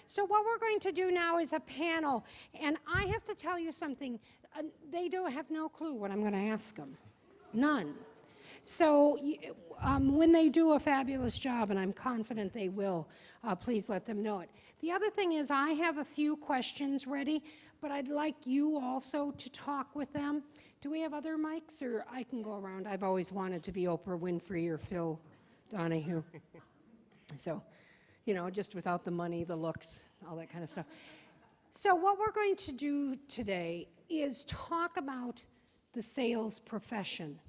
So what we're going to do now is a panel, and I have to tell you something. They have no clue what I'm going to ask them. None. So when they do a fabulous job, and I'm confident they will, please let them know it. The other thing is I have a few questions ready, but I'd like you also to talk with them. Do we have other mics, or I can go around? I've always wanted to be Oprah Winfrey or Phil Donahue. So, you know, just without the money, the looks, all that kind of stuff. So what we're going to do today is talk about the sales profession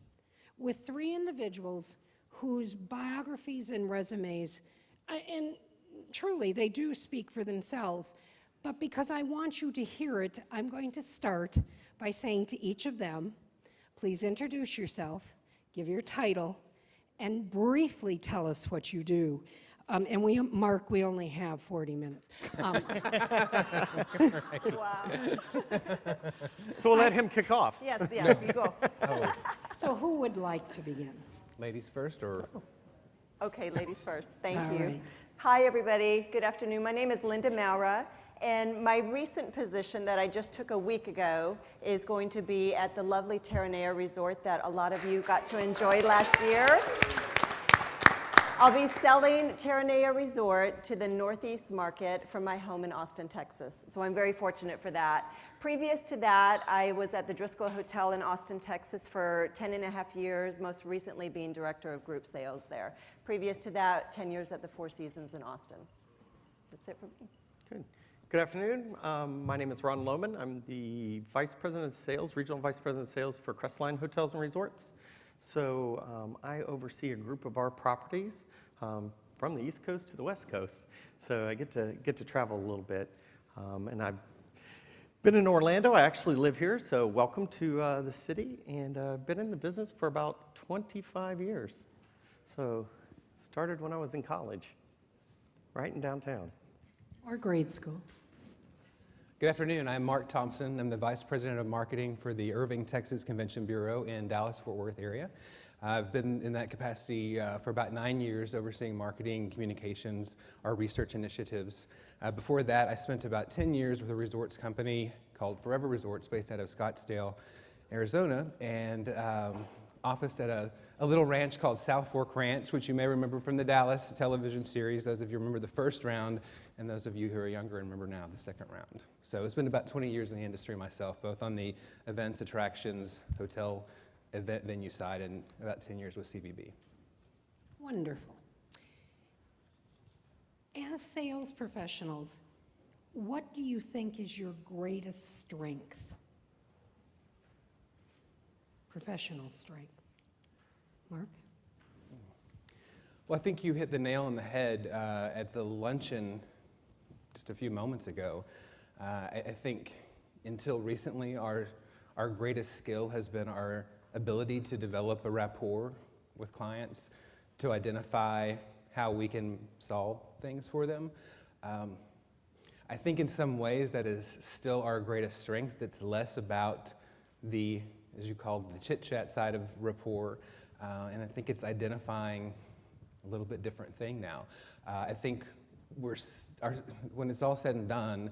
with three individuals whose biographies and resumes, and truly they do speak for themselves, but because I want you to hear it, I'm going to start by saying to each of them, please introduce yourself, give your title, and briefly tell us what you do. And Mark, we only have 40 minutes. Wow. So we'll let him kick off. Yes, yeah, you go. Oh, So who would like to begin? ladies first, or? Okay, ladies first. Thank All you. right. Hi, everybody. Good afternoon. My name is Linda Maura, and my recent position that I just took a week ago is going to be at the lovely Terranea Resort that a lot of you got to enjoy last year. I'll be selling Terranea Resort to the Northeast market from my home in Austin, Texas. So I'm very fortunate for that. Previous to that, I was at the Driscoll Hotel in Austin, Texas for 10.5 years, most recently being director of group sales there. Previous to that, 10 years at the Four Seasons in Austin. That's it for me. Good. Good afternoon. My name is Ron Lohman. I'm the Vice President of Sales, Regional Vice President of Sales for Crestline Hotels and Resorts. So I oversee a group of our properties from the East Coast to the West Coast. So I get to travel a little bit. And I've been in Orlando. I actually live here, so welcome to the city. And been in the business for about 25 years. So started when I was in college, right in downtown. Or grade school. Good afternoon. I'm Mark Thompson. I'm the Vice President of Marketing for the Irving, Texas Convention Bureau in Dallas-Fort Worth area. I've been in that capacity for about 9 years, overseeing marketing, communications, our research initiatives. Before that, I spent about 10 years with a resorts company called Forever Resorts, based out of Scottsdale, Arizona, and officed at a little ranch called South Fork Ranch, which you may remember from the Dallas television series, those of you remember the first round, and those of you who are younger remember now the second round. So it's been about 20 years in the industry myself, both on the events, attractions, hotel, event venue side, and about 10 years with CBB. Wonderful. As sales professionals, what do you think is your greatest strength? Professional strength. Mark? Well, I think you hit the nail on the head at the luncheon just a few moments ago. I think until recently, our greatest skill has been our ability to develop a rapport with clients, to identify how we can solve things for them. I think in some ways that is still our greatest strength. It's less about the, as you called, the chit-chat side of rapport, and I think it's identifying a little bit different thing now. I think when it's all said and done,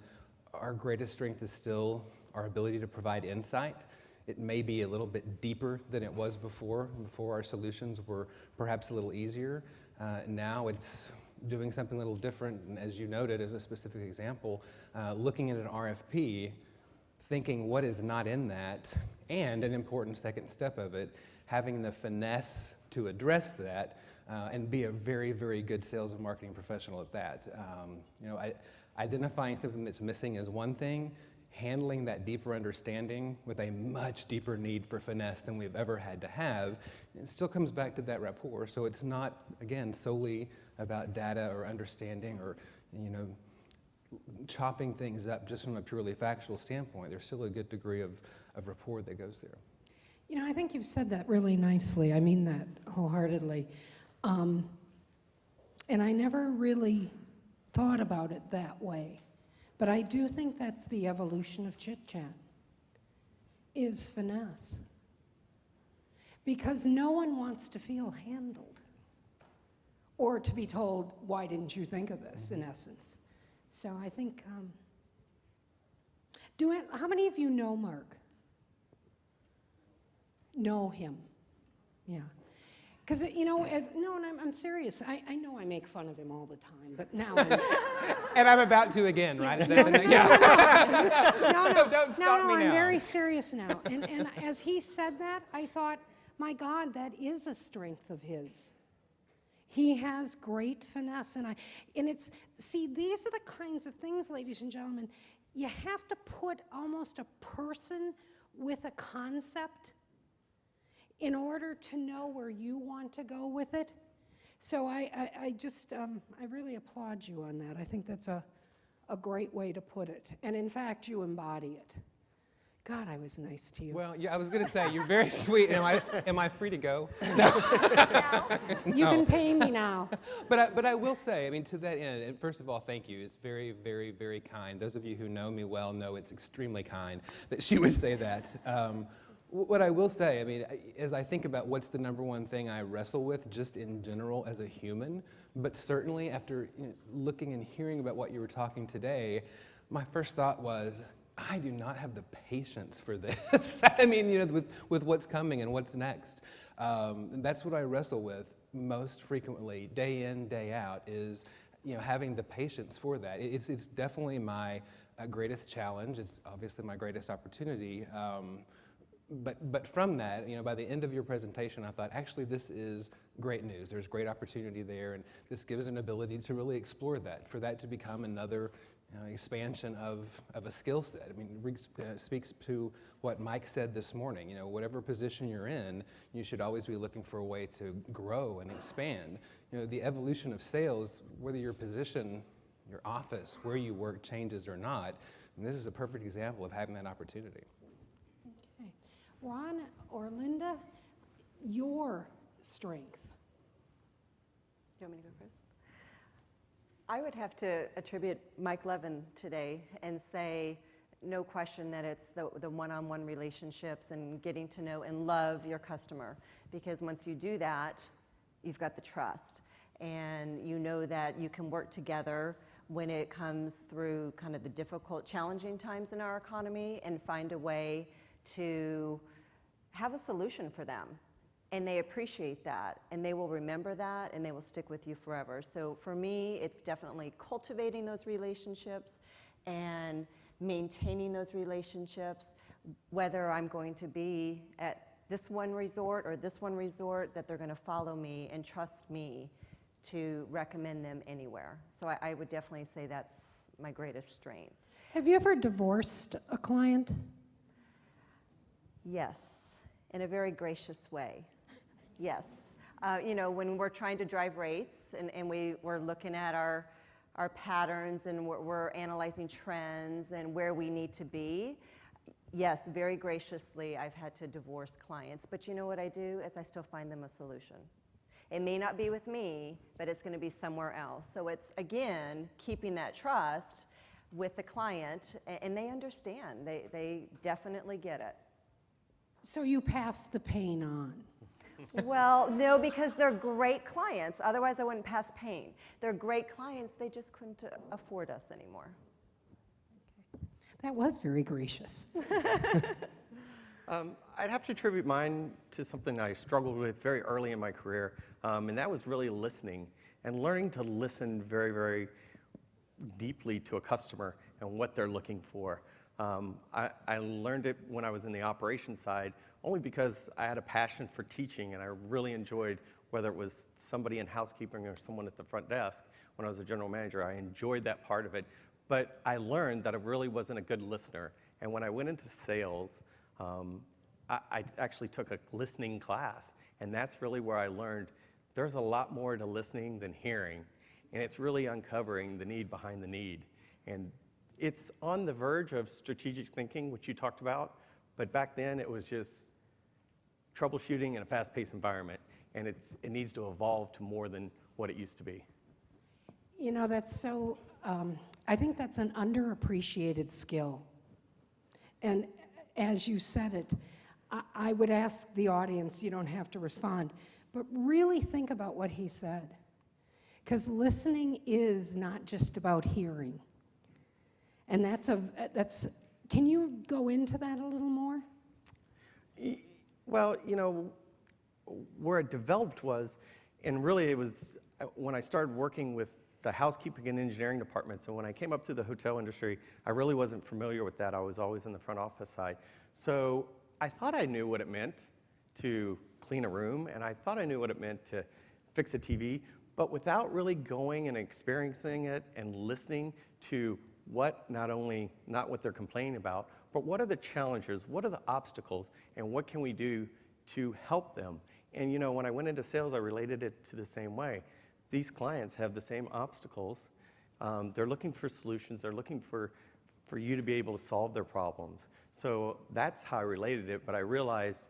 our greatest strength is still our ability to provide insight. It may be a little bit deeper than it was before. Before, our solutions were perhaps a little easier. Now it's doing something a little different, and as you noted as a specific example, looking at an RFP, thinking what is not in that, and an important second step of it, having the finesse to address that, and be a very, very good sales and marketing professional at that. Identifying something that's missing is one thing. Handling that deeper understanding with a much deeper need for finesse than we've ever had to have, it still comes back to that rapport. So it's not, again, solely about data or understanding or, chopping things up just from a purely factual standpoint. There's still a good degree of rapport that goes there. I think you've said that really nicely. I mean that wholeheartedly. And I never really thought about it that way. But I do think that's the evolution of chit-chat, is finesse. Because no one wants to feel handled or to be told, why didn't you think of this, in essence. So I think, how many of you know Mark? Know him? Yeah. Because, no, and I'm serious. I know I make fun of him all the time, but now And I'm about to again, right? Is No, that the next- yeah. no, So don't stop me I'm now. very serious now. And as he said that, I thought, my God, that is a strength of his. He has great finesse, and it's, see, these are the kinds of things, ladies and gentlemen, you have to put almost a person with a concept in order to know where you want to go with it. So I just, I really applaud you on that. I think that's a great way to put it. And in fact, you embody it. God, I was nice to you. Well, yeah, I was going to say, you're very sweet. Am I free to go? You can pay me now. But I will say, I mean, to that end, and first of all, thank you. It's very, very, very kind. Those of you who know me well know it's extremely kind that she would say that. What I will say, I mean, as I think about what's the number one thing I wrestle with just in general as a human, but certainly after looking and hearing about what you were talking today, my first thought was, I do not have the patience for this. I mean, with what's coming and what's next. That's what I wrestle with most frequently, day in, day out, is having the patience for that. It's definitely my greatest challenge. It's obviously my greatest opportunity. But from that, by the end of your presentation, I thought, actually, this is great news. There's great opportunity there, and this gives an ability to really explore that, for that to become another expansion of a skill set. I mean, it speaks to what Mike said this morning. Whatever position you're in, you should always be looking for a way to grow and expand. The evolution of sales, whether your position, your office, where you work changes or not, and this is a perfect example of having that opportunity. Okay. Ron or Linda, your strength. Do you want me to go first? I would have to attribute Mike Leven today and say, no question that it's the one-on-one relationships and getting to know and love your customer. Because once you do that, you've got the trust. And you know that you can work together when it comes through kind of the difficult, challenging times in our economy and find a way to have a solution for them. And they appreciate that, and they will remember that, and they will stick with you forever. So for me, it's definitely cultivating those relationships and maintaining those relationships, whether I'm going to be at this one resort or this one resort, that they're going to follow me and trust me to recommend them anywhere. So I would definitely say that's my greatest strength. Have you ever divorced a client? Yes, in a very gracious way. Yes. When we're trying to drive rates and we're looking at our patterns and we're analyzing trends and where we need to be, yes, very graciously I've had to divorce clients. But you know what I do is I still find them a solution. It may not be with me, but it's going to be somewhere else. So it's, again, keeping that trust with the client, and they understand. They definitely get it. So you pass the pain on. Well, no, because they're great clients. Otherwise, I wouldn't pass pain. They're great clients. They just couldn't afford us anymore. That was very gracious. I'd have to attribute mine to something I struggled with very early in my career, and that was really listening and learning to listen very, very deeply to a customer and what they're looking for. I learned it when I was in the operations side, only because I had a passion for teaching, and I really enjoyed, whether it was somebody in housekeeping or someone at the front desk. When I was a general manager, I enjoyed that part of it. But I learned that I really wasn't a good listener. And when I went into sales, I actually took a listening class, and that's really where I learned there's a lot more to listening than hearing, and it's really uncovering the need behind the need. And it's on the verge of strategic thinking, which you talked about, but back then it was just troubleshooting in a fast-paced environment, and it needs to evolve to more than what it used to be. That's so, I think that's an underappreciated skill. And as you said it, I would ask the audience, you don't have to respond, but really think about what he said. Because listening is not just about hearing. And can you go into that a little more? Well, where it developed was, and really it was when I started working with the housekeeping and engineering departments, and when I came up through the hotel industry, I really wasn't familiar with that. I was always in the front office side. So I thought I knew what it meant to clean a room, and I thought I knew what it meant to fix a TV, but without really going and experiencing it and listening to not what they're complaining about, but what are the challenges, what are the obstacles, and what can we do to help them? And when I went into sales, I related it to the same way. These clients have the same obstacles. They're looking for solutions. They're looking for you to be able to solve their problems. So that's how I related it, but I realized,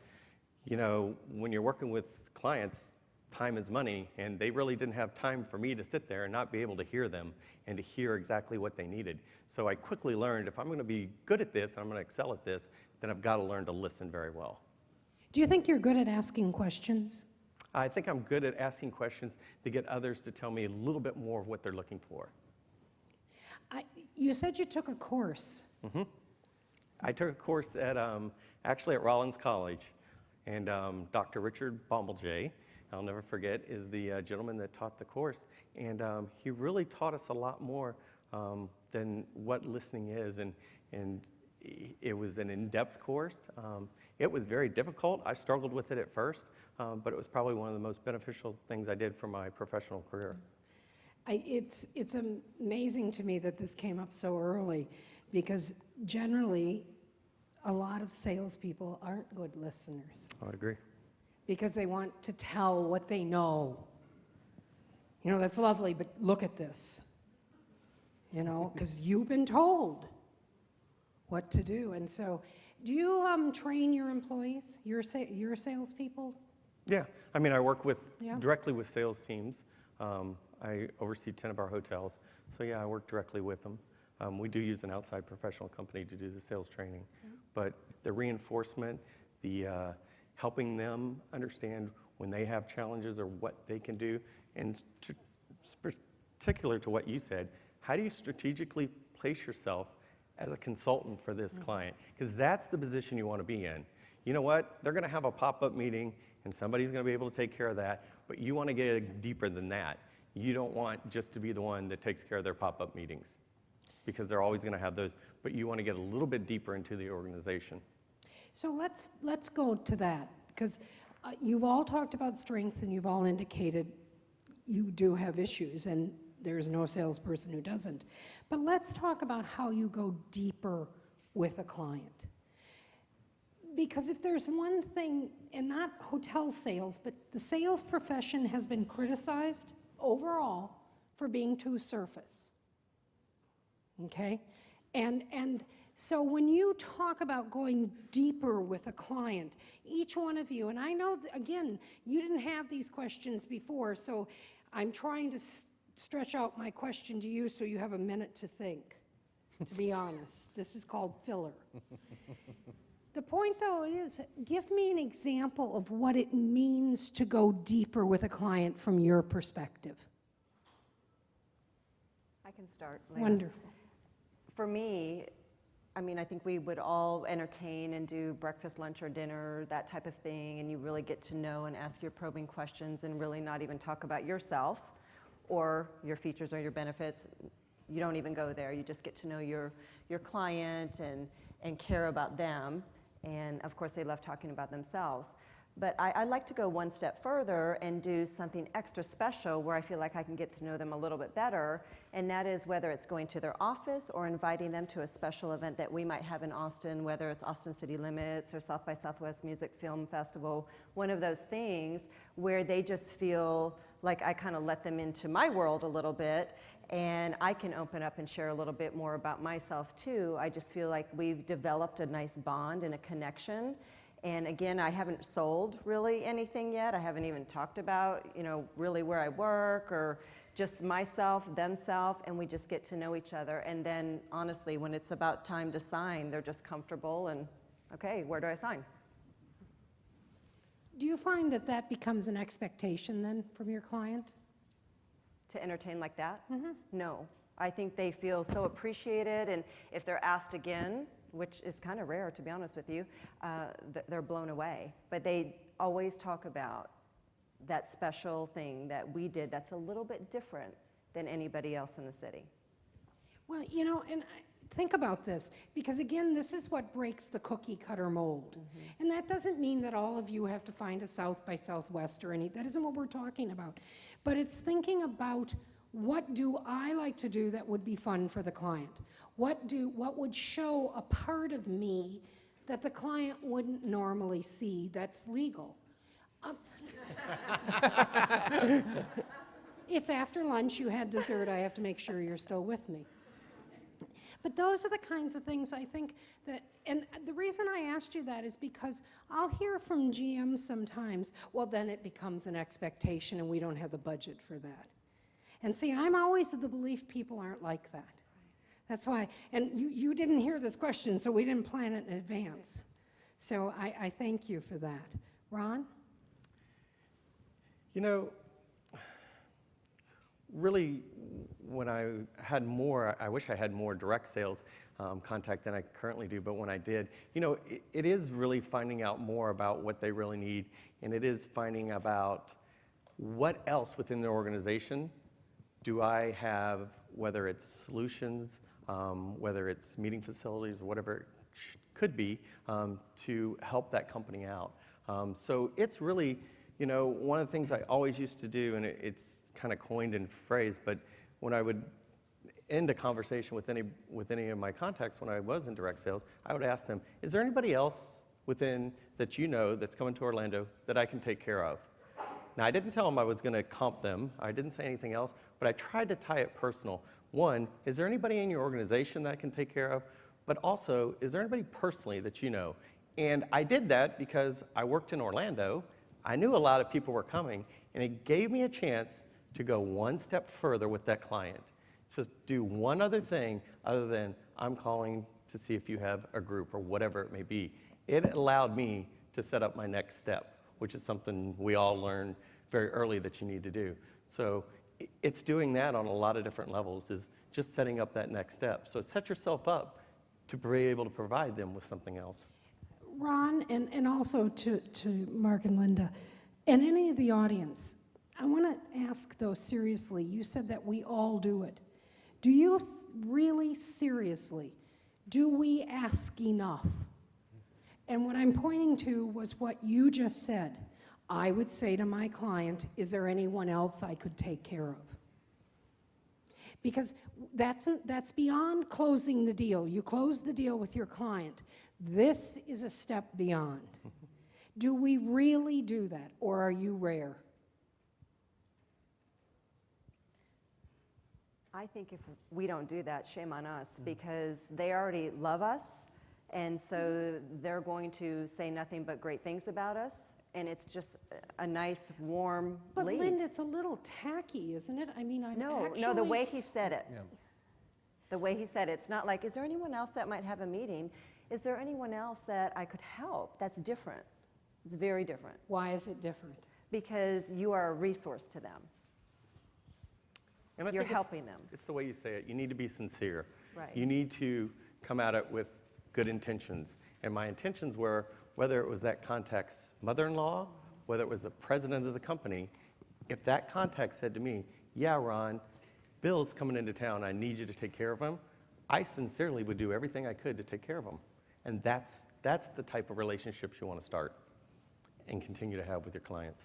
when you're working with clients, time is money, and they really didn't have time for me to sit there and not be able to hear them and to hear exactly what they needed. So I quickly learned, if I'm going to be good at this, and I'm going to excel at this, then I've got to learn to listen very well. Do you think you're good at asking questions? I think I'm good at asking questions to get others to tell me a little bit more of what they're looking for. You said you took a course. Mm-hmm. I took a course actually at Rollins College, and Dr. Richard Bombeljay, I'll never forget, is the gentleman that taught the course, and he really taught us a lot more than what listening is, and it was an in-depth course. It was very difficult. I struggled with it at first, but it was probably one of the most beneficial things I did for my professional career. It's amazing to me that this came up so early, because generally, a lot of salespeople aren't good listeners I would agree. because they want to tell what they know. That's lovely, but look at this. Because you've been told what to do. And so, do you train your employees, your salespeople? Yeah, I work Yeah. directly with sales teams. I oversee 10 of our hotels, so yeah, I work directly with them. We do use an outside professional company to do the sales training, but the reinforcement, the helping them understand when they have challenges or what they can do, and particular to what you said, how do you strategically place yourself as a consultant for this client? Because that's the position you want to be in. You know what? They're going to have a pop-up meeting, and somebody's going to be able to take care of that, but you want to get deeper than that. You don't want just to be the one that takes care of their pop-up meetings, because they're always going to have those, but you want to get a little bit deeper into the organization. So let's go to that, because you've all talked about strengths and you've all indicated you do have issues, and there's no salesperson who doesn't. But let's talk about how you go deeper with a client. Because if there's one thing, and not hotel sales, but the sales profession has been criticized overall for being too surface. Okay? And so when you talk about going deeper with a client, each one of you, and I know, again, you didn't have these questions before, so I'm trying to stretch out my question to you so you have a minute to think, to be honest. This is called filler. The point, though, is give me an example of what it means to go deeper with a client from your perspective. I can start, Lalia. Wonderful. For me, I think we would all entertain and do breakfast, lunch, or dinner, that type of thing, and you really get to know and ask your probing questions and really not even talk about yourself or your features or your benefits. You don't even go there. You just get to know your client and care about them. And of course, they love talking about themselves. But I like to go one step further and do something extra special where I feel like I can get to know them a little bit better, and that is whether it's going to their office or inviting them to a special event that we might have in Austin, whether it's Austin City Limits or South by Southwest Music Film Festival, one of those things where they just feel like I kind of let them into my world a little bit, and I can open up and share a little bit more about myself too. I just feel like we've developed a nice bond and a connection. And again, I haven't sold really anything yet. I haven't even talked about, really where I work or just myself, themselves, and we just get to know each other. And then honestly, when it's about time to sign, they're just comfortable and, okay, where do I sign? Do you find that that becomes an expectation then from your client? To entertain like that? Mm-hmm. No, I think they feel so appreciated, and if they're asked again, which is kind of rare to be honest with you, they're blown away. But they always talk about that special thing that we did that's a little bit different than anybody else in the city. Well, you know, and think about this, because again, this is what breaks the cookie cutter mold. And that doesn't mean that all of you have to find a South by Southwest or any, that isn't what we're talking about. But it's thinking about, what do I like to do that would be fun for the client? What would show a part of me that the client wouldn't normally see that's legal? It's after lunch, you had dessert, I have to make sure you're still with me. But those are the kinds of things I think that, and the reason I asked you that is because I'll hear from GMs sometimes, well, then it becomes an expectation and we don't have the budget for that. And see, I'm always of the belief people aren't like that. That's why, and you didn't hear this question, so we didn't plan it in advance. So I thank you for that. Ron? You know, really, when I had more, I wish I had more direct sales contact than I currently do, but when I did, you know, it is really finding out more about what they really need, and it is finding about what else within their organization do I have, whether it's solutions, whether it's meeting facilities, or whatever it could be, to help that company out. So it's really, you know, one of the things I always used to do, and it's kind of coined and phrased, but when I would end a conversation with any of my contacts when I was in direct sales, I would ask them, is there anybody else within that you know that's coming to Orlando that I can take care of? Now, I didn't tell them I was going to comp them. I didn't say anything else, but I tried to tie it personal. One, is there anybody in your organization that I can take care of? But also, is there anybody personally that you know? And I did that because I worked in Orlando. I knew a lot of people were coming, and it gave me a chance to go one step further with that client. So do one other thing other than I'm calling to see if you have a group or whatever it may be. It allowed me to set up my next step, which is something we all learn very early that you need to do. So it's doing that on a lot of different levels, is just setting up that next step. So set yourself up to be able to provide them with something else. Ron, and also to Mark and Linda, and any of the audience, I want to ask though seriously, you said that we all do it. Do you really seriously, do we ask enough? And what I'm pointing to was what you just said. I would say to my client, is there anyone else I could take care of? Because that's beyond closing the deal. You close the deal with your client. This is a step beyond. Do we really do that, or are you rare? I think if we don't do that, shame on us, because they already love us, and so they're going to say nothing but great things about us, and it's just a nice, warm But lead. Linda, it's a little tacky, isn't it? I mean, I'm No, the way he said it. Yeah. The way he said it, it's not like, is there anyone else that might have a meeting? Is there anyone else that I could help? That's different. It's very different. Why is it different? Because you are a resource to them. And I You're think helping them. It's the way you say it. You need to be sincere. Right. You need to come at it with good intentions. And my intentions were, whether it was that contact's mother-in-law, whether it was the president of the company, if that contact said to me, yeah, Ron, Bill's coming into town, I need you to take care of him, I sincerely would do everything I could to take care of him. And that's the type of relationships you want to start and continue to have with your clients.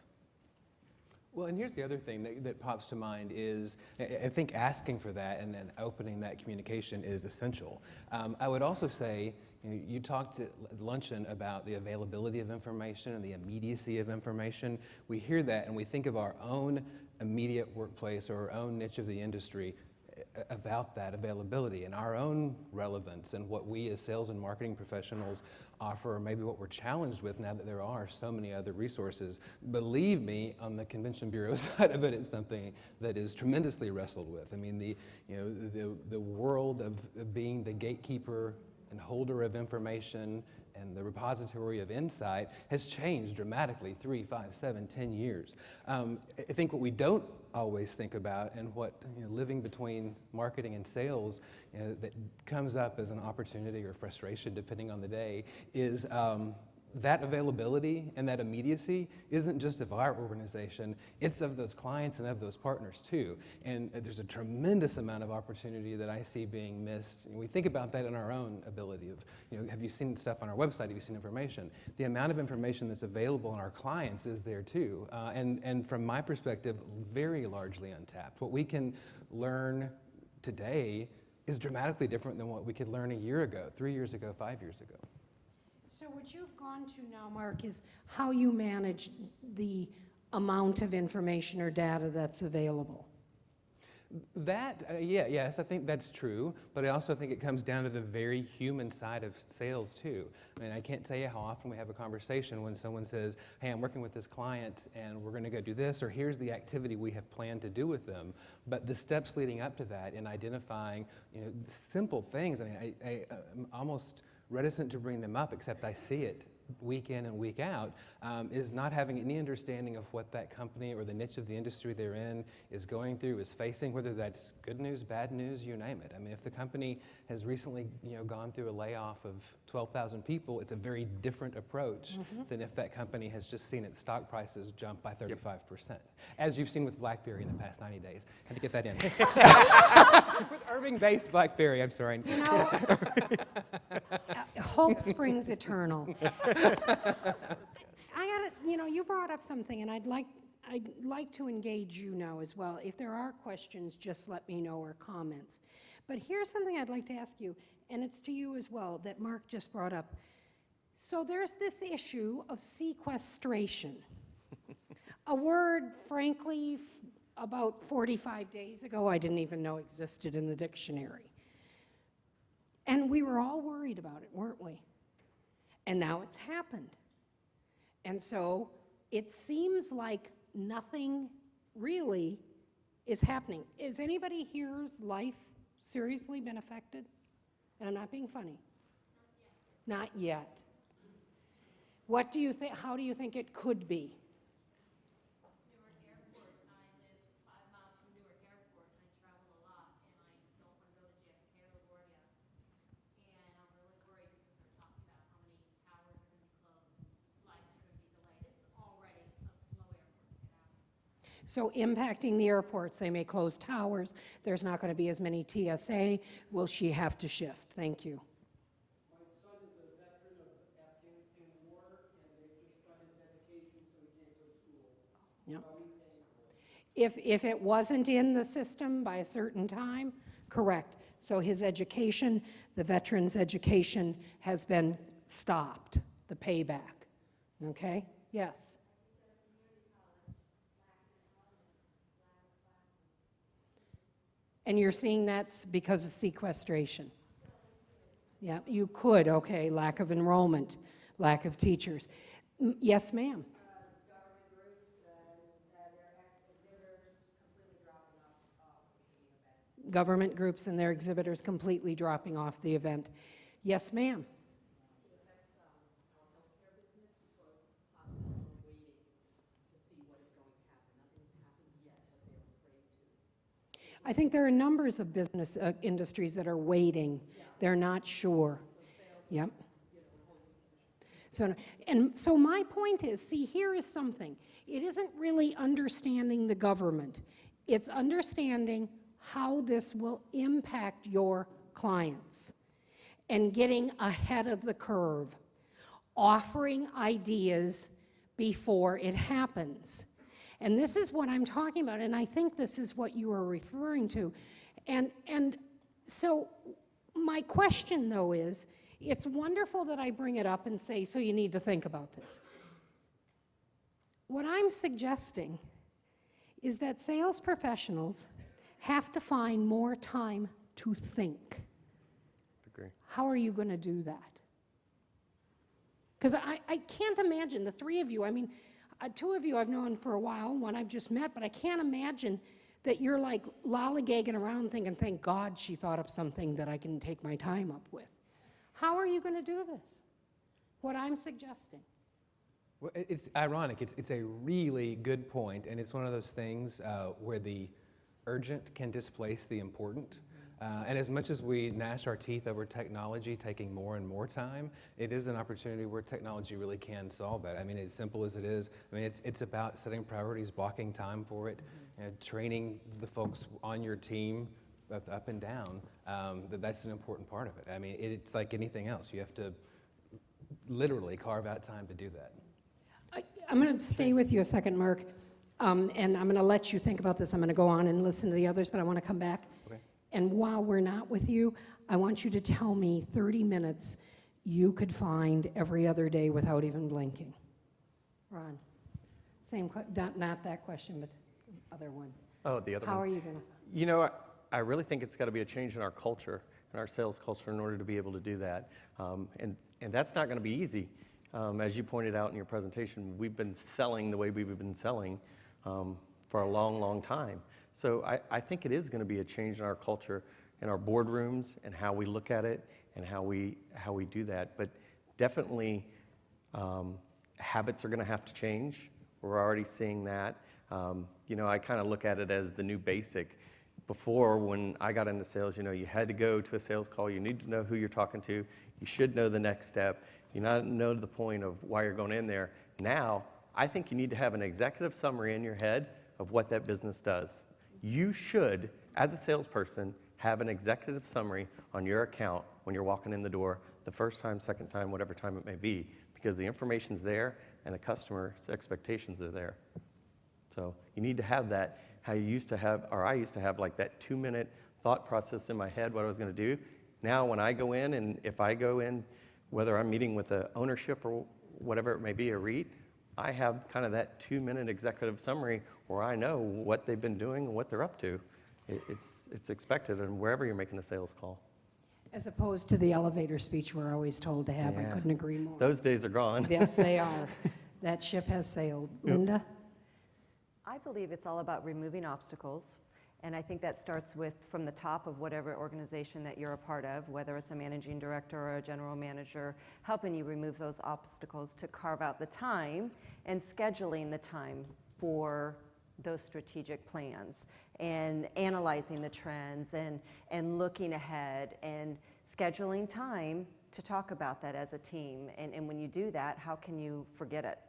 Well, and here's the other thing that pops to mind is, I think asking for that and then opening that communication is essential. I would also say, you talked at luncheon about the availability of information and the immediacy of information. We hear that and we think of our own immediate workplace or our own niche of the industry about that availability and our own relevance and what we as sales and marketing professionals offer, or maybe what we're challenged with now that there are so many other resources. Believe me, on the convention bureau side of it, it's something that is tremendously wrestled with. I mean, the world of being the gatekeeper and holder of information and the repository of insight has changed dramatically 3, 5, 7, 10 years. I think what we don't always think about, and what living between marketing and sales that comes up as an opportunity or frustration depending on the day, is that availability and that immediacy isn't just of our organization, it's of those clients and of those partners too. And there's a tremendous amount of opportunity that I see being missed. And we think about that in our own ability of, have you seen stuff on our website, have you seen information? The amount of information that's available in our clients is there too. And from my perspective, very largely untapped. What we can learn today is dramatically different than what we could learn a year ago, 3 years ago, 5 years ago. So what you've gone to now, Mark, is how you manage the amount of information or data that's available. Yes, I think that's true, but I also think it comes down to the very human side of sales too. I mean, I can't tell you how often we have a conversation when someone says, hey, I'm working with this client and we're going to go do this, or here's the activity we have planned to do with them. But the steps leading up to that in identifying, simple things, I mean, I'm almost reticent to bring them up, except I see it week in and week out, is not having any understanding of what that company or the niche of the industry they're in is going through, is facing, whether that's good news, bad news, you name it. I mean, if the company has recently gone through a layoff of 12,000 people, it's a very different approach than if that company has just seen its stock prices jump by 35%, as you've seen with BlackBerry in the past 90 days. Had to get that in. With Irving-based BlackBerry, I'm sorry. Hope springs eternal. You brought up something, and I'd like to engage you now as well. If there are questions, just let me know, or comments. But here's something I'd like to ask you, and it's to you as well, that Mark just brought up. So there's this issue of sequestration, a word, frankly, about 45 days ago, I didn't even know existed in the dictionary. And we were all worried about it, weren't we? And now it's happened. And so it seems like nothing really is happening. Is anybody here's life seriously been affected? And I'm not being funny. Not yet. What do you think? How do you think it could be? So impacting the airports, they may close towers, there's not going to be as many TSA, will she have to shift? Thank you. My son is a veteran of the Afghanistan war, and they just got his education, so he can't go to school. Yep. Are we paying for it? If it wasn't in the system by a certain time, correct. So his education, the veteran's education has been stopped, the payback, okay? Yes. And you're seeing that's because of sequestration? Yeah, you could, okay, lack of enrollment, lack of teachers. Yes, ma'am? Government groups and their exhibitors completely dropping off the event. Government groups and their exhibitors completely dropping off the event. Yes, ma'am? It affects our healthcare business because hospitals are waiting to see what is going to happen. Nothing's happened yet, but they're afraid to. I think there are numbers of business industries that are waiting. They're not sure. Yep. So my point is, see, here is something. It isn't really understanding the government. It's understanding how this will impact your clients and getting ahead of the curve, offering ideas before it happens. And this is what I'm talking about, and I think this is what you are referring to. And so my question, though, is, it's wonderful that I bring it up and say, so you need to think about this. What I'm suggesting is that sales professionals have to find more time to think. Agree. How are you going to do that? Because I can't imagine, the three of you, I mean, two of you I've known for a while, one I've just met, but I can't imagine that you're like lollygagging around thinking, thank God she thought of something that I can take my time up with. How are you going to do this? What I'm suggesting. Well, it's ironic. It's a really good point, and it's one of those things where the urgent can displace the important. And as much as we gnash our teeth over technology taking more and more time, it is an opportunity where technology really can solve that. I mean, as simple as it is, I mean, it's about setting priorities, blocking time for it, and training the folks on your team, both up and down, that's an important part of it. I mean, it's like anything else. You have to literally carve out time to do that. I'm going to stay with you a second, Mark, and I'm going to let you think about this. I'm going to go on and listen to the others, but I want to come back. Okay. And while we're not with you, I want you to tell me 30 minutes you could find every other day without even blinking. Ron, not that question, but the other one. Oh, the other one. How are you going to? You know, I really think it's got to be a change in our culture, in our sales culture, in order to be able to do that. And that's not going to be easy. As you pointed out in your presentation, we've been selling the way we've been selling for a long, long time. So I think it is going to be a change in our culture, in our boardrooms, and how we look at it, and how we do that. But definitely, habits are going to have to change. We're already seeing that. You know, I kind of look at it as the new basic. Before, when I got into sales, you know, you had to go to a sales call. You need to know who you're talking to. You should know the next step. You not know the point of why you're going in there. Now, I think you need to have an executive summary in your head of what that business does. You should, as a salesperson, have an executive summary on your account when you're walking in the door, the first time, second time, whatever time it may be, because the information's there and the customer's expectations are there. So you need to have that, how you used to have, or I used to have like that 2-minute thought process in my head, what I was going to do. Now when I go in, and if I go in, whether I'm meeting with the ownership or whatever it may be, a REIT, I have kind of that 2-minute executive summary where I know what they've been doing and what they're up to. It's expected, and wherever you're making a sales call. As opposed to the elevator speech we're always told to have. I Yeah. couldn't agree more. Those days are gone. Yes, they are. That ship has sailed. Linda? I believe it's all about removing obstacles, and I think that starts with from the top of whatever organization that you're a part of, whether it's a managing director or a general manager, helping you remove those obstacles to carve out the time and scheduling the time for those strategic plans and analyzing the trends and looking ahead and scheduling time to talk about that as a team. And when you do that, how can you forget it?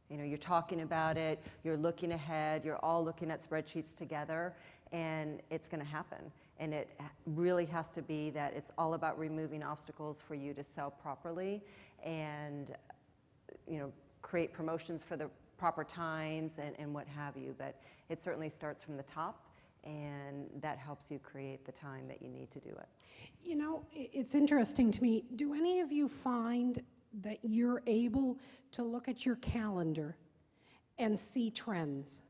You know, you're talking about it, you're looking ahead, you're all looking at spreadsheets together, and it's going to happen. And it really has to be that it's all about removing obstacles for you to sell properly and, you know, create promotions for the proper times and what have you. But it certainly starts from the top, and that helps you create the time that you need to do it. You know, it's interesting to me. Do any of you find that you're able to look at your calendar and see trends?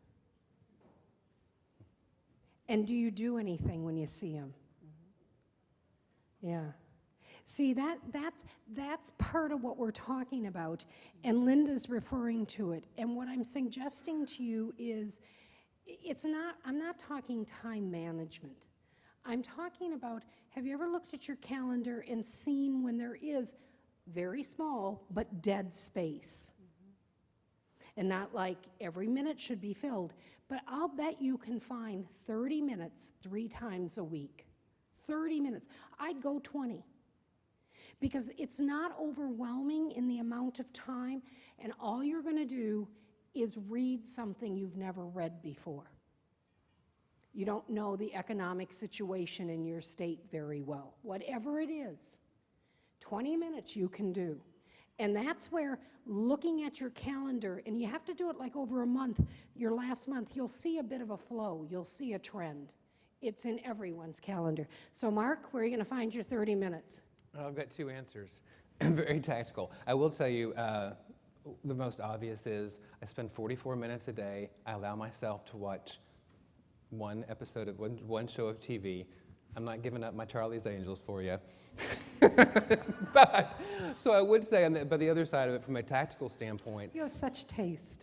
And do you do anything when you see them? Yeah. See, that's part of what we're talking about, and Linda's referring to it. And what I'm suggesting to you is, I'm not talking time management. I'm talking about, have you ever looked at your calendar and seen when there is very small but dead space? And not like every minute should be filled, but I'll bet you can find 30 minutes 3 times a week. 30 minutes. I'd go 20. Because it's not overwhelming in the amount of time, and all you're going to do is read something you've never read before. You don't know the economic situation in your state very well. Whatever it is, 20 minutes you can do. And that's where looking at your calendar, and you have to do it like over a month, your last month, you'll see a bit of a flow, you'll see a trend. It's in everyone's calendar. So Mark, where are you going to find your 30 minutes? I've got 2 answers, very tactical. I will tell you, the most obvious is I spend 44 minutes a day. I allow myself to watch one episode of one show of TV. I'm not giving up my Charlie's Angels for you. But, so I would say, but the other side of it, from a tactical standpoint, You have such taste.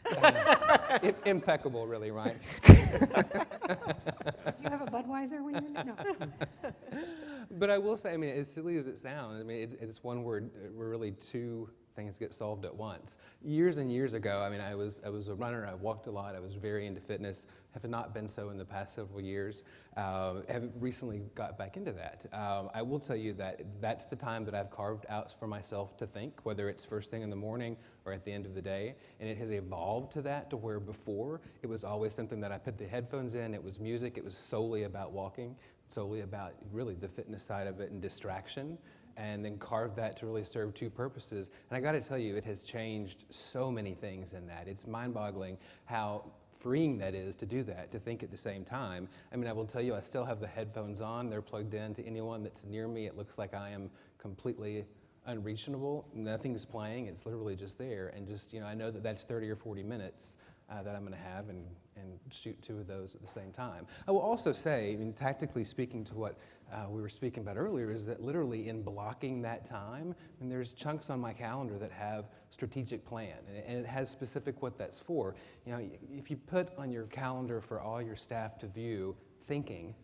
impeccable, really, right? Do you have a Budweiser when you're, no. But I will say, I mean, as silly as it sounds, I mean, it's one word, really two things get solved at once. Years and years ago, I mean, I was a runner, I walked a lot, I was very into fitness, have not been so in the past several years, have recently got back into that. I will tell you that that's the time that I've carved out for myself to think, whether it's first thing in the morning or at the end of the day, and it has evolved to that, to where before it was always something that I put the headphones in, it was music, it was solely about walking, solely about really the fitness side of it and distraction, and then carved that to really serve two purposes. And I gotta tell you, it has changed so many things in that. It's mind-boggling how freeing that is to do that, to think at the same time. I mean, I will tell you, I still have the headphones on. They're plugged in to anyone that's near me. It looks like I am completely unreachable. Nothing's playing. It's literally just there. And just, you know, I know that that's 30 or 40 minutes that I'm gonna have and shoot two of those at the same time. I will also say, I mean, tactically speaking to what we were speaking about earlier, is that literally in blocking that time, and there's chunks on my calendar that have strategic plan, and it has specific what that's for. You know, if you put on your calendar for all your staff to view thinking,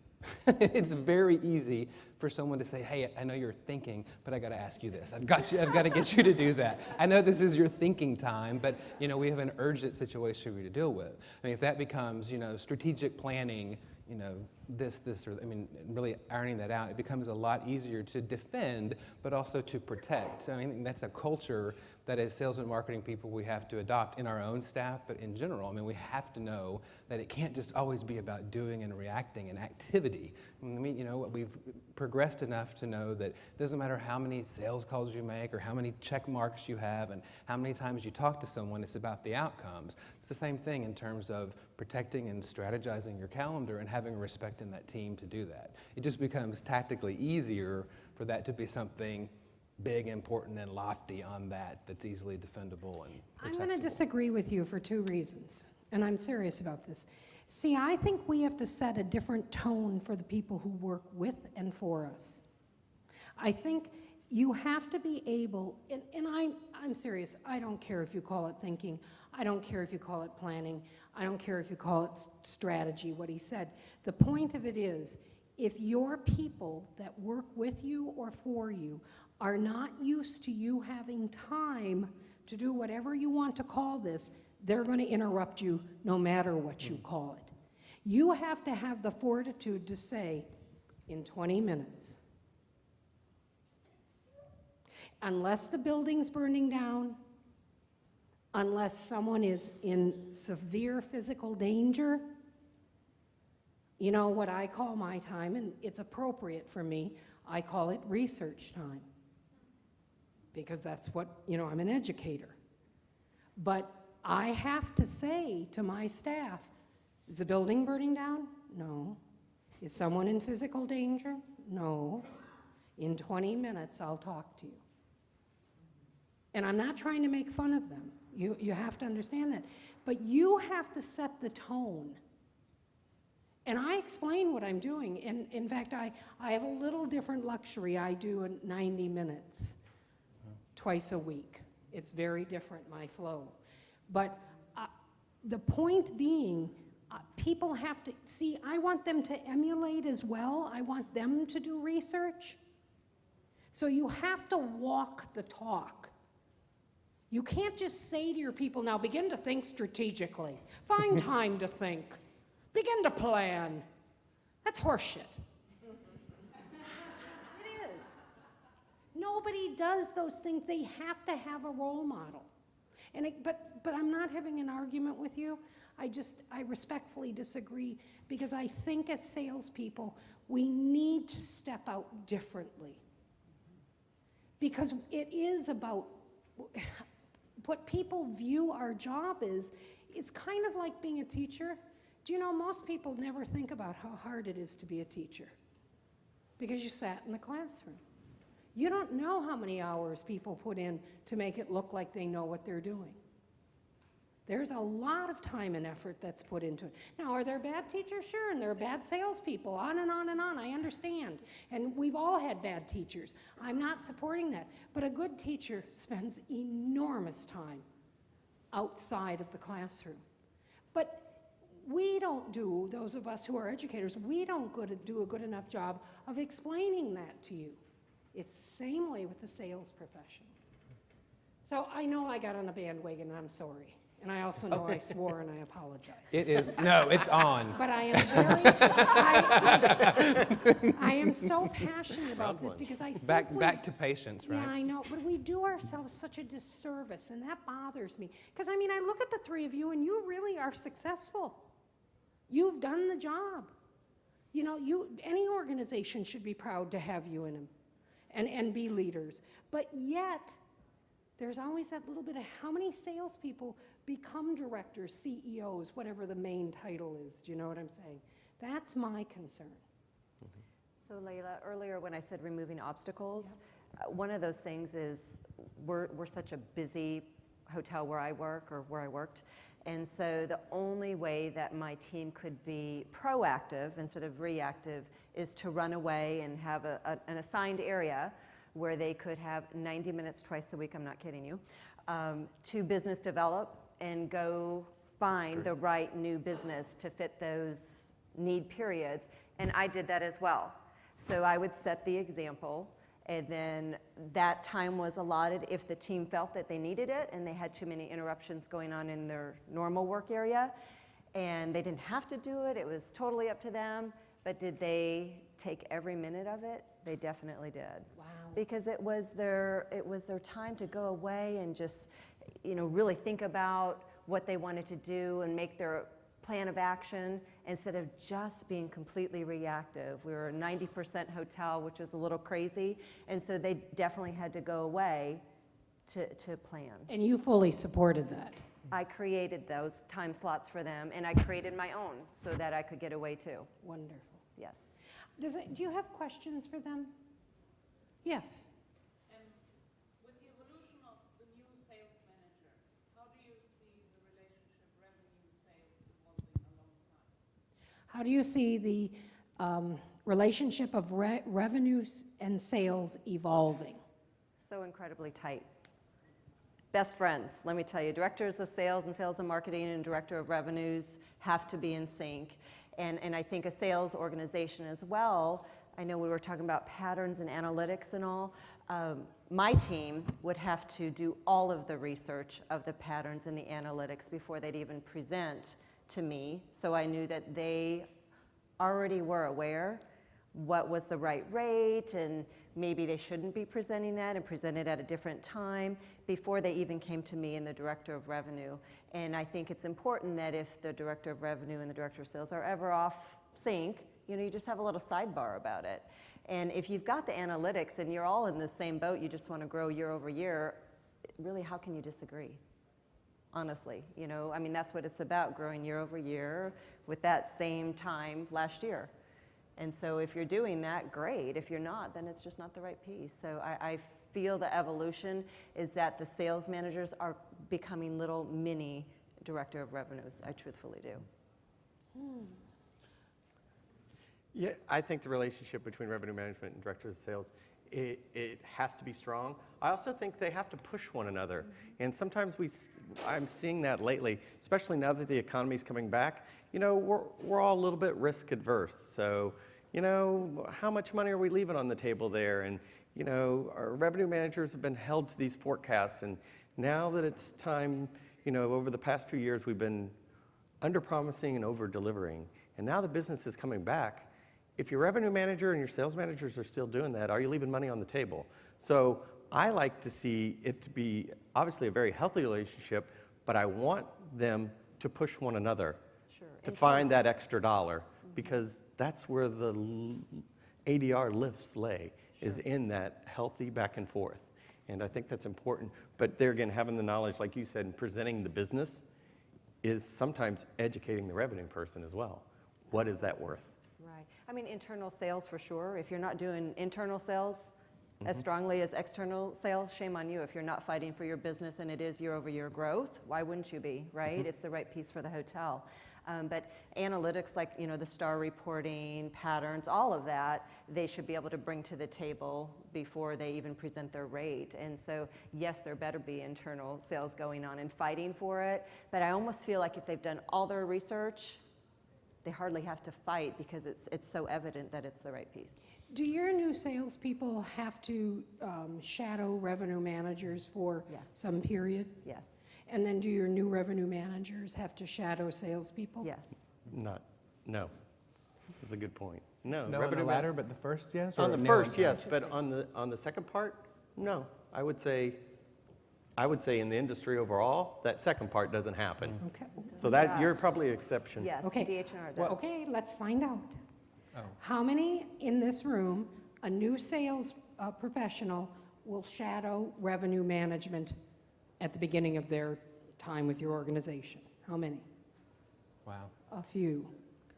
it's very easy for someone to say, hey, I know you're thinking, but I got to ask you this. I've got to get you to do that. I know this is your thinking time, but you know, we have an urgent situation for you to deal with. I mean, if that becomes, you know, strategic planning, you know, this, or, I mean, really ironing that out, it becomes a lot easier to defend, but also to protect. I mean, that's a culture that as sales and marketing people we have to adopt in our own staff, but in general. I mean, we have to know that it can't just always be about doing and reacting and activity. I mean, you know, we've progressed enough to know that it doesn't matter how many sales calls you make or how many check marks you have and how many times you talk to someone, it's about the outcomes. It's the same thing in terms of protecting and strategizing your calendar and having respect in that team to do that. It just becomes tactically easier for that to be something big, important, and lofty on that's easily defendable and protectable. I'm going to disagree with you for two reasons, and I'm serious about this. See, I think we have to set a different tone for the people who work with and for us. I think you have to be able, and I'm serious, I don't care if you call it thinking, I don't care if you call it planning, I don't care if you call it strategy, what he said. The point of it is, if your people that work with you or for you are not used to you having time to do whatever you want to call this, they're going to interrupt you no matter what you call it. You have to have the fortitude to say, in 20 minutes, unless the building's burning down, unless someone is in severe physical danger, you know what I call my time, and it's appropriate for me, I call it research time. Because that's what, you know, I'm an educator. But I have to say to my staff, is the building burning down? No. Is someone in physical danger? No. In 20 minutes, I'll talk to you. And I'm not trying to make fun of them. You have to understand that. But you have to set the tone. And I explain what I'm doing. And in fact, I have a little different luxury. I do 90 minutes. Twice a week. It's very different, my flow. But the point being, people have to, see, I want them to emulate as well. I want them to do research. So you have to walk the talk. You can't just say to your people, now begin to think strategically. Find time to think. Begin to plan. That's horseshit. Nobody does those things. They have to have a role model. And but I'm not having an argument with you. I respectfully disagree because I think as salespeople, we need to step out differently. Because it is about what people view our job is, it's kind of like being a teacher. Do you know, most people never think about how hard it is to be a teacher because you sat in the classroom. You don't know how many hours people put in to make it look like they know what they're doing. There's a lot of time and effort that's put into it. Now, are there bad teachers? Sure, and there are bad salespeople, on and on and on. I understand. And we've all had bad teachers. I'm not supporting that. But a good teacher spends enormous time outside of the classroom. But we don't do, those of us who are educators, we don't do a good enough job of explaining that to you. It's the same way with the sales profession. So I know I got on a bandwagon, and I'm sorry. And I also know I swore, and I apologize. It is, no, it's on. But I am so passionate about this because I think Back to patience, right? Yeah, I know, but we do ourselves such a disservice, and that bothers me. Because, I mean, I look at the three of you, and you really are successful. You've done the job. You know, any organization should be proud to have you in them and be leaders. But yet, there's always that little bit of how many salespeople become directors, CEOs, whatever the main title is. Do you know what I'm saying? That's my concern. So Layla, earlier when I said removing obstacles, one of those things is we're such a busy hotel where I work or where I worked. And so the only way that my team could be proactive instead of reactive is to run away and have an assigned area where they could have 90 minutes twice a week, I'm not kidding you, to business develop and go find the right new business to fit those need periods. And I did that as well. So I would set the example, and then that time was allotted if the team felt that they needed it and they had too many interruptions going on in their normal work area. And they didn't have to do it, it was totally up to them. But did they take every minute of it? They definitely did. Wow. Because it was their time to go away and just, you know, really think about what they wanted to do and make their plan of action instead of just being completely reactive. We were a 90% hotel, which was a little crazy, and so they definitely had to go away to plan. And you fully supported that. I created those time slots for them, and I created my own so that I could get away too. Wonderful. Yes. Do you have questions for them? Yes. With the evolution of the new sales manager, how do you see the relationship revenue-sales evolving alongside? How do you see the relationship of revenues and sales evolving? So incredibly tight. Best friends, let me tell you. Directors of sales and sales and marketing and director of revenues have to be in sync. And I think a sales organization as well, I know we were talking about patterns and analytics and all. My team would have to do all of the research of the patterns and the analytics before they'd even present to me. So I knew that they already were aware what was the right rate, and maybe they shouldn't be presenting that and present it at a different time before they even came to me and the director of revenue. And I think it's important that if the director of revenue and the director of sales are ever off sync, you know, you just have a little sidebar about it. And if you've got the analytics and you're all in the same boat, you just want to grow year over year, really, how can you disagree? Honestly, you know, I mean, that's what it's about, growing year over year with that same time last year. And so if you're doing that, great. If you're not, then it's just not the right piece. So I feel the evolution is that the sales managers are becoming little mini director of revenues. I truthfully do. Yeah, I think the relationship between revenue management and directors of sales, it has to be strong. I also think they have to push one another. And sometimes I'm seeing that lately, especially now that the economy's coming back. You know, we're all a little bit risk adverse. So, you know, how much money are we leaving on the table there? And, you know, our revenue managers have been held to these forecasts. And now that it's time, you know, over the past few years, we've been under-promising and over-delivering. And now the business is coming back. If your revenue manager and your sales managers are still doing that, are you leaving money on the table? So I like to see it to be obviously a very healthy relationship, but I want them to push one another to find that extra dollar, because that's where the ADR lifts lay, is in that healthy back and forth. And I think that's important. But there again, having the knowledge, like you said, and presenting the business is sometimes educating the revenue person as well. What is that worth? Right. I mean, internal sales for sure. If you're not doing internal sales, as strongly as external sales, shame on you. If you're not fighting for your business and it is year-over-year growth, why wouldn't you be, right? It's the right piece for the hotel. But analytics like, the star reporting, patterns, all of that, they should be able to bring to the table before they even present their rate. And so, yes, there better be internal sales going on and fighting for it. But I almost feel like if they've done all their research, they hardly have to fight because it's so evident that it's the right piece. Do your new salespeople have to shadow revenue managers for Yes. some period? Yes, And then do your new revenue managers have to shadow salespeople? yes. No. That's a good point. No. No, on the revenue latter, but the first, yes? On or the narrowing first, down? yes, but on the second part, no. I would say in the industry overall, that second part doesn't happen. Okay. So that, you're Yes. probably an exception. Yes, Okay. DH&R does. Okay, let's find out. Oh. How many in this room, a new sales professional will shadow revenue management at the beginning of their time with your organization? How many? Wow. A few,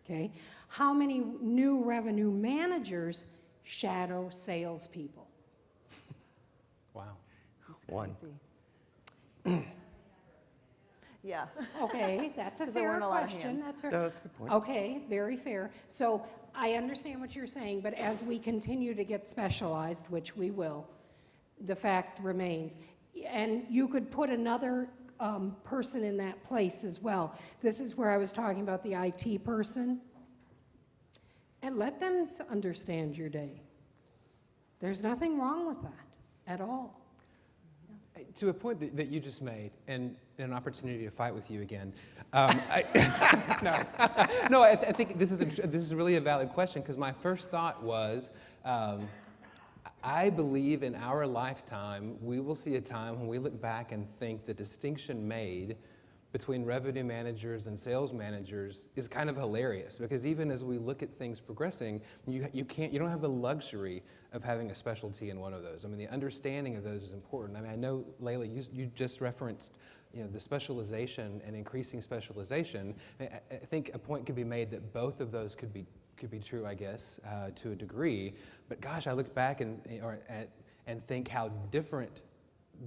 okay? How many new revenue managers shadow salespeople? Wow. That's One. crazy. Yeah. Okay, that's a 'Cause there fair weren't a lot of question. hands. That's fair. Yeah, that's a good point. Okay, very fair. So I understand what you're saying, but as we continue to get specialized, which we will, the fact remains. And you could put another person in that place as well. This is where I was talking about the IT person. And let them understand your day. There's nothing wrong with that at all. To a point that you just made, and an opportunity to fight with you again, no, I think this is really a valid question because my first thought was, I believe in our lifetime we will see a time when we look back and think the distinction made between revenue managers and sales managers is kind of hilarious because even as we look at things progressing, you don't have the luxury of having a specialty in one of those. I mean, the understanding of those is important. I mean, I know, Layla, you just referenced, the specialization and increasing specialization. I think a point could be made that both of those could be true, I guess, to a degree. But gosh, I look back and think how different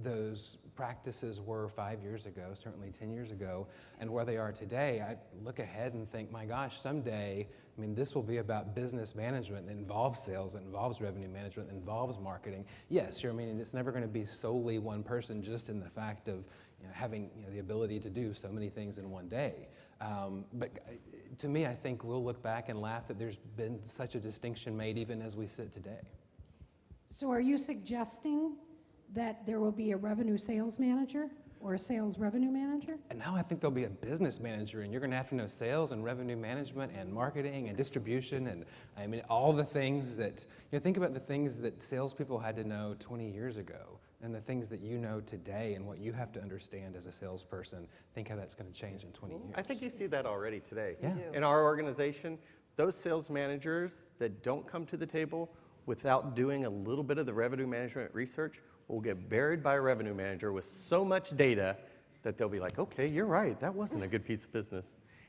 those practices were 5 years ago, certainly 10 years ago, and where they are today. I look ahead and think, my gosh, someday, this will be about business management that involves sales, that involves revenue management, that involves marketing. Yes, sure, it's never going to be solely one person just in the fact of having the ability to do so many things in one day. But to me, I think we'll look back and laugh that there's been such a distinction made even as we sit today. So are you suggesting that there will be a revenue sales manager or a sales revenue manager? And now I think there'll be a business manager, and you're going to have to know sales and revenue management and marketing and distribution and all the things that, think about the things that salespeople had to know 20 years ago and the things that you know today and what you have to understand as a salesperson. Think how that's going to change in 20 years. I think you see that already today. Yeah. do. In our organization, those sales managers that don't come to the table without doing a little bit of the revenue management research will get buried by a revenue manager with so much data that they'll be like, okay, you're right, that wasn't a good piece of business,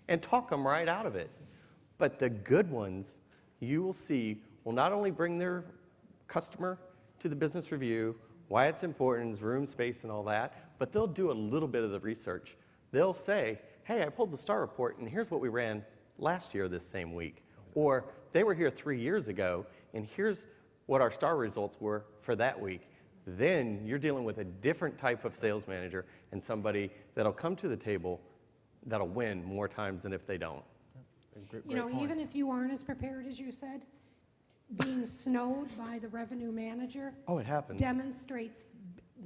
and talk them right out of it. But the good ones, you will see, will not only bring their customer to the business review, why it's important, room, space, and all that, but they'll do a little bit of the research. They'll say, hey, I pulled the STAR report, and here's what we ran last year this same week. Or they were here 3 years ago, and here's what our STAR results were for that week. Then you're dealing with a different type of sales manager and somebody that'll come to the table that'll win more times than if they don't. Great point. Even if you aren't as prepared as you said, being snowed by the revenue manager Oh, it happens. demonstrates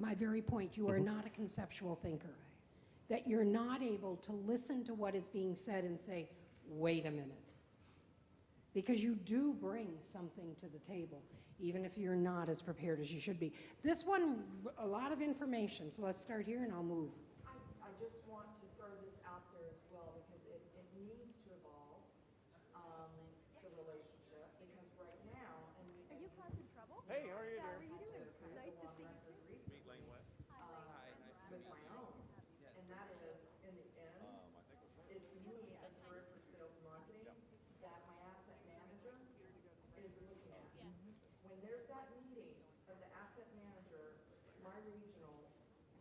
my very point. You are not a conceptual thinker. That you're not able to listen to what is being said and say, wait a minute. Because you do bring something to the table, even if you're not as prepared as you should be. This one, a lot of information, so let's start here and I'll move. I just want to throw this out there as well because it needs to evolve, the relationship, because right now, and we. Are you causing trouble? Hey, how are you doing? How are you doing? Nice to see you too. Meet Lane West. With my own, and that is, in the end, it's me as director of sales and marketing that my asset manager is looking at. When there's that meeting of the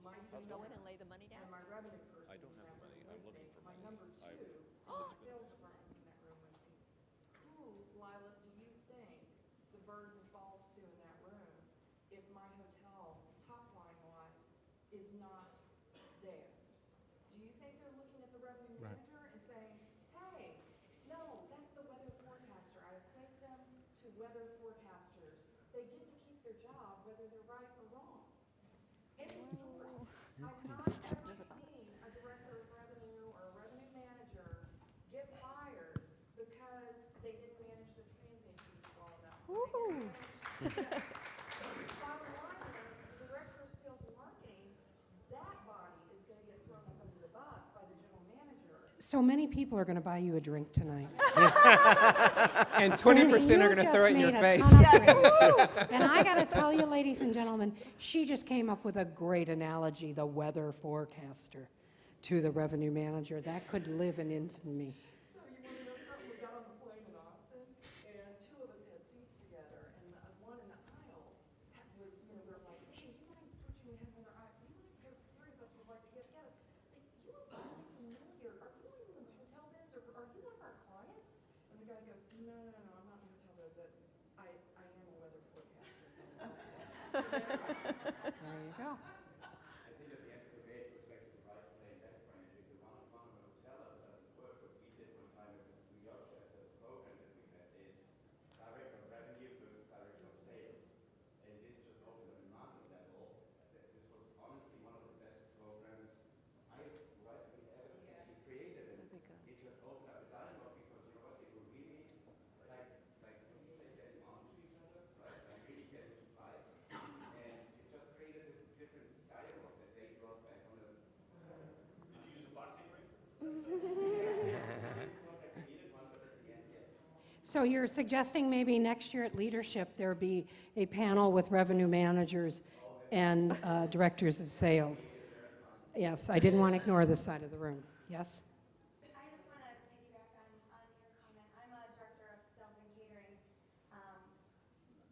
my Let's go in email and lay the money and down. my revenue person's in that room with me. My number two, the sales department's in that room with me. Who, Lila, do you think the burden falls to in that room if my hotel, top line wise, is not there? Do you think they're looking at the revenue Right. manager and saying, hey, no, that's the weather forecaster. I equate them to weather forecasters. They get to keep their job whether they're right or wrong. End of story. I've not ever seen a director of revenue or a revenue manager get fired because they didn't manage the transient piece well enough. Bottom line is, the director of sales and marketing, that body is gonna get thrown up under the bus by the general manager. So many people are going to buy you a drink tonight. And 20% are going to throw it in your face. And I got to tell you, ladies and gentlemen, she just came up with a great analogy, the weather forecaster to the revenue manager. That could live in infamy. So you wanna know something? We got on the plane in Austin, and two of us had seats together, and the one in the aisle was, we were like, hey, you mind switching and having another aisle? You mind, because three of us would like to get together. Like, you look really familiar. Are you in the hotel biz, or are you one of our clients? And the guy goes, no, I'm not in the hotel biz, but I am a weather forecaster from Austin. There you go. I think at the end of the day, it goes back to the right play, left play. And if the one-on-one on a hotel level doesn't work, what we did one time with the New York chapter, the program that we had is director of revenue versus director of sales. And this just opened on a massive level. This was honestly one of the best programs I actually created. And it just opened up a dialogue because you know what, they were really like what you say, getting on to each other, right? Like really getting to fight. And it just created a different dialogue that they brought back on the Did you use a boxing ring? contact. We needed one, but at the end, yes. So you're suggesting maybe next year at leadership, there be a panel with revenue managers and directors of sales? Yes, I didn't want to ignore this side of the room. Yes? I just want to piggyback on your comment. I'm a director of sales and catering.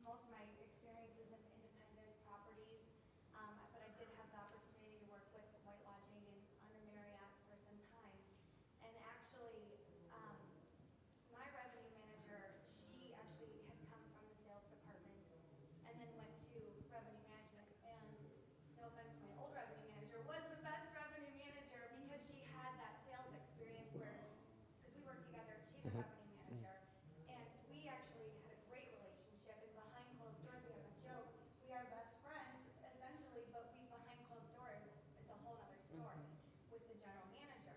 Most of my experience is in independent properties, but I did have the opportunity to work with White Lodging and under Marriott for some time. And actually, my revenue manager, she actually had come from the sales department and then went to revenue management. And no offense to my old revenue manager, was the best revenue manager because she had that sales experience where, because we work together, she's a revenue manager. And we actually had a great relationship, and behind closed doors, we have a joke. We are best friends, essentially, but behind closed doors, it's a whole other story with the general manager.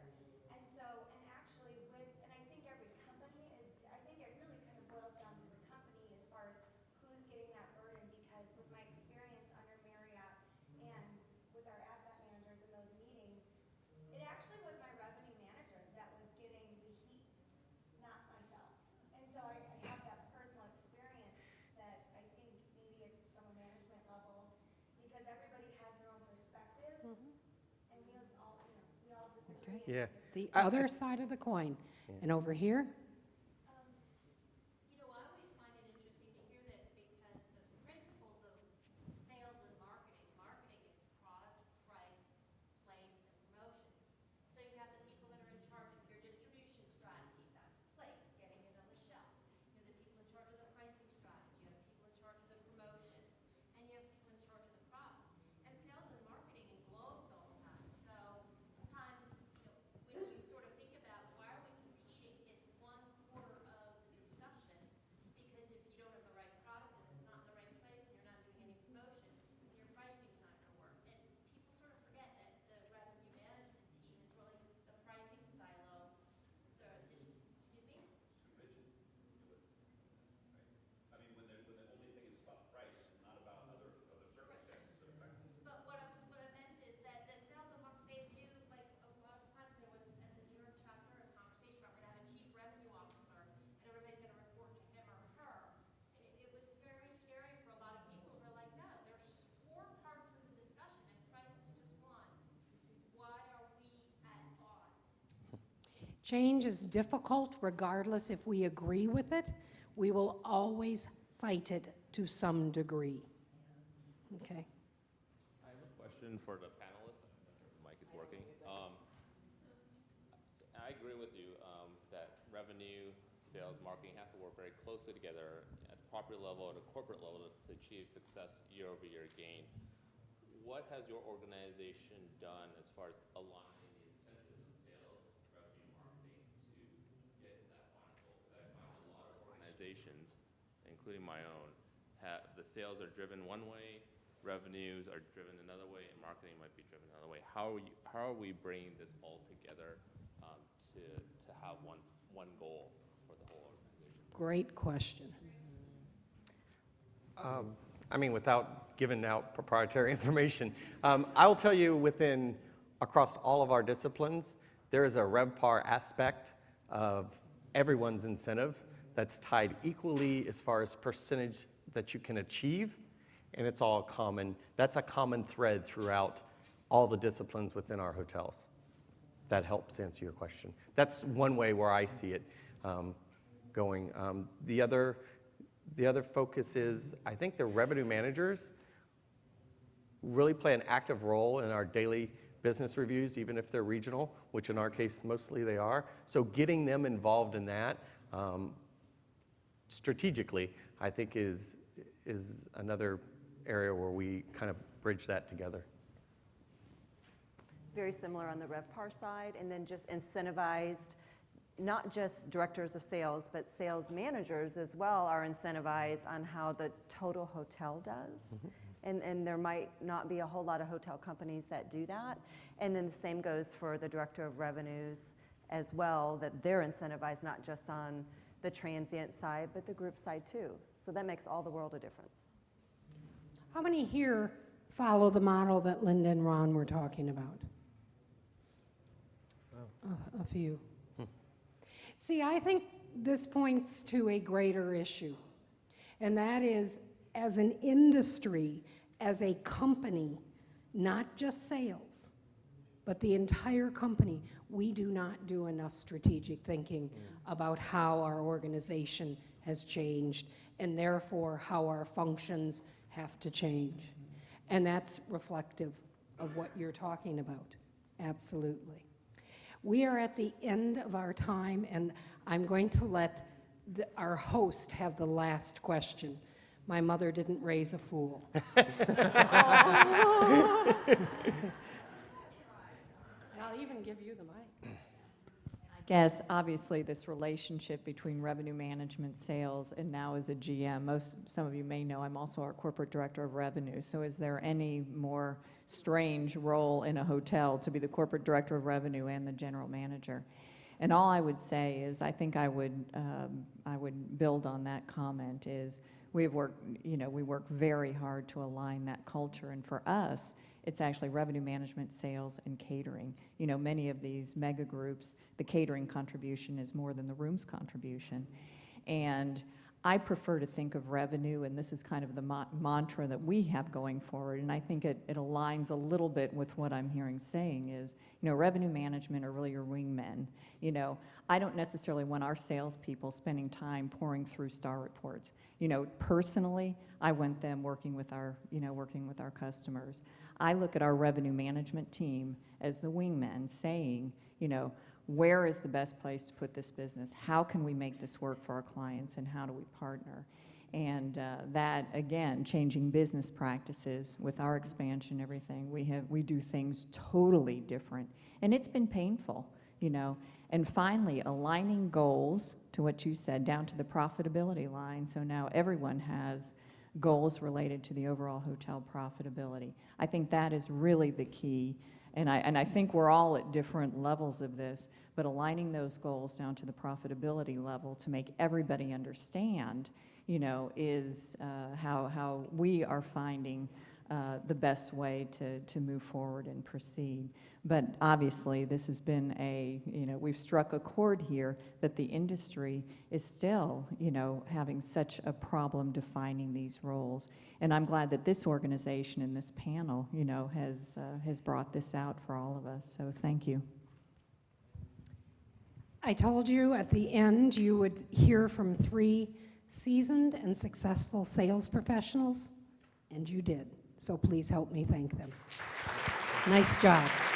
And so, and actually and I think every company I think it really kind of boils down to the company as far as who's getting that burden, because with my experience under Marriott and with our asset managers in those meetings, it actually was my revenue manager that was getting the heat, not myself. And so I have that personal experience that I think maybe it's from a management level, because everybody has their own perspective, and we all disagree. Yeah. The other side of the coin. And over here? You know, I always find it interesting to hear this because the principles of sales and marketing is product, price, place, and promotion. So you have the people that are in charge of your distribution strategy, that's place, getting it on the shelf. You have the people in charge of the pricing strategy, you have people in charge of the promotion, and you have people in charge of the product. And sales and marketing englobes all of that. So sometimes, you know, when you sort of think about why are we competing, it's one quarter of the discussion, because if you don't have the right product and it's not in the right place and you're not doing any promotion, then your pricing's not going to work. And people sort of forget that the revenue management team is really the pricing silo. Excuse me? Too rigid. Right? I mean, when the only thing is about price and not about other circumstances that affect it. But what I meant is that the sales and marketing, they do, like, a lot of times there was at the New York chapter a conversation about we're going to have a chief revenue officer and everybody's going to report to him or her. And it was very scary for a lot of people who are like, no, there's 4 parts of the discussion and price is just one. Why are we at odds? Change is difficult regardless if we agree with it. We will always fight it to some degree. Okay? I have a question. question for the panelists. I'm not sure if the mic is working. I agree with you that revenue, sales, marketing have to work very closely together at the property level, at a corporate level to achieve success year-over-year gain. What has your organization done as far as aligning the incentives of sales, revenue, marketing to get to that final goal? Because I find a lot of organizations, including my own, the sales are driven one way, revenues are driven another way, and marketing might be driven another way. How are we bringing this all together to have one goal for the whole organization? Great question. I mean, without giving out proprietary information, I will tell you across all of our disciplines, there is a RevPAR aspect of everyone's incentive that's tied equally as far as percentage that you can achieve, and it's all common. That's a common thread throughout all the disciplines within our hotels. That helps answer your question. That's one way where I see it going. The other focus is, I think the revenue managers really play an active role in our daily business reviews, even if they're regional, which in our case, mostly they are. So getting them involved in that strategically, I think is another area where we kind of bridge that together. Very similar on the RevPAR side, and then just incentivized, not just directors of sales, but sales managers as well are incentivized on how the total hotel does. And there might not be a whole lot of hotel companies that do that. And then the same goes for the director of revenues as well, that they're incentivized not just on the transient side, but the group side too. So that makes all the world a difference. How many here follow the model that Linda and Ron were talking about? A few. See, I think this points to a greater issue, and that is, as an industry, as a company, not just sales, but the entire company, we do not do enough strategic thinking about how our organization has changed, and therefore how our functions have to change. And that's reflective of what you're talking about, absolutely. We are at the end of our time, and I'm going to let our host have the last question. My mother didn't raise a fool. And I'll even give you the mic. I guess, obviously, this relationship between revenue management, sales, and now as a GM, some of you may know I'm also our corporate director of revenue, so is there any more strange role in a hotel to be the corporate director of revenue and the general manager? And all I would say is, I think I would build on that comment, is we work very hard to align that culture, and for us, it's actually revenue management, sales, and catering. You know, many of these mega groups, the catering contribution is more than the rooms contribution. And I prefer to think of revenue, and this is kind of the mantra that we have going forward, and I think it aligns a little bit with what I'm hearing saying is, revenue management are really your wingmen. I don't necessarily want our salespeople spending time pouring through star reports. Personally, I want them working with our customers. I look at our revenue management team as the wingmen saying, where is the best place to put this business? How can we make this work for our clients, and how do we partner? And that, again, changing business practices with our expansion, everything, we do things totally different. And it's been painful, And finally, aligning goals to what you said, down to the profitability line. So now everyone has goals related to the overall hotel profitability. I think that is really the key. And I think we're all at different levels of this, but aligning those goals down to the profitability level to make everybody understand, is how we are finding the best way to move forward and proceed. But obviously, this has been we've struck a chord here that the industry is still, having such a problem defining these roles. And I'm glad that this organization and this panel, has brought this out for all of us. So thank you. I told you at the end you would hear from 3 seasoned and successful sales professionals, and you did. So please help me thank them. Nice job.